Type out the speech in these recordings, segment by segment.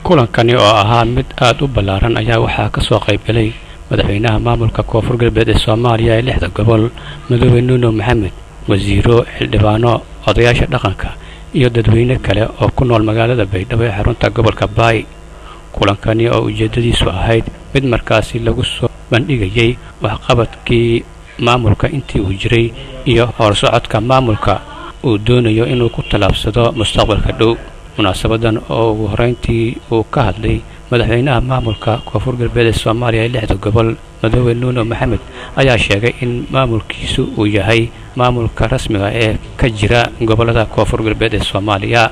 kulankani oo ahaa mid aad u ballaaran ayaa waxaa ka soo qayb galay madaxweynaha maamulka koonfur galbeed ee Soomaaliya ee 6 gobol Madaxweyne Nuno Maxamed wasiiro xildhibaano odayaasha dhaqanka iyo dadweyne kale oo ku nool magaalada Baydhabo ee xarunta gobolka Baay kulankani oo ujeedadiisu ahayd mid markaasi lagu soo bandhigayay waxqabadkii maamulka intii uu jiray iyo horsocodka maamulka uu doonayo inuu ku talaabsado mustaqbalka dhow munaasabadan oo ugu horeyntii uu ka hadlay madaxweynaha maamulka koonfur galbeed ee Soomaaliya ee 6 gobol Madaxweyne Nuno Maxamed ayaa sheegay in maamulkiisu uu yahay maamulka rasmiga ee ka jira gobolada koonfur galbeed ee Soomaaliya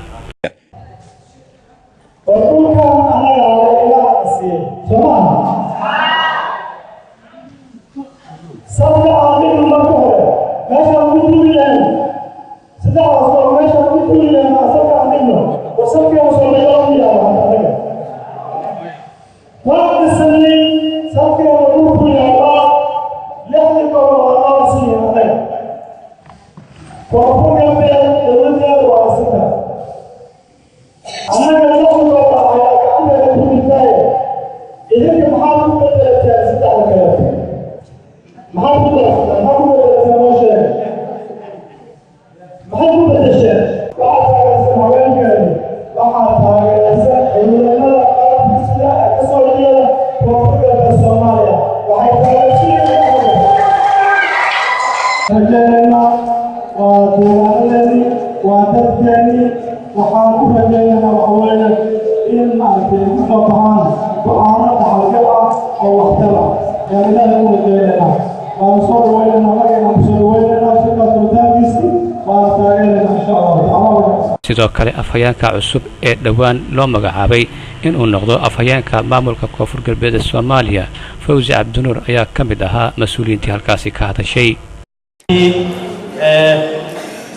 sidoo kale afhayeenka cusub ee dhawaan loo magacaabay inuu noqdo afhayeenka maamulka koonfur galbeed ee Soomaaliya Fawzi Cabdinuur ayaa ka mid ahaa mas'uuliyiintii halkaasi ka hadashay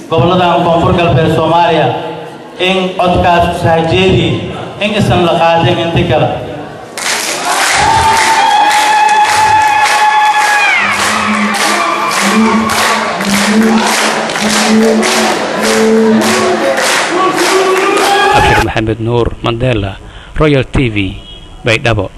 gobolada koonfur galbeed Soomaaliya in codkaas saajeedi in isan la qaadin inta kale Abshir Maxamed Nuur Mandela Royal TV Baydhabo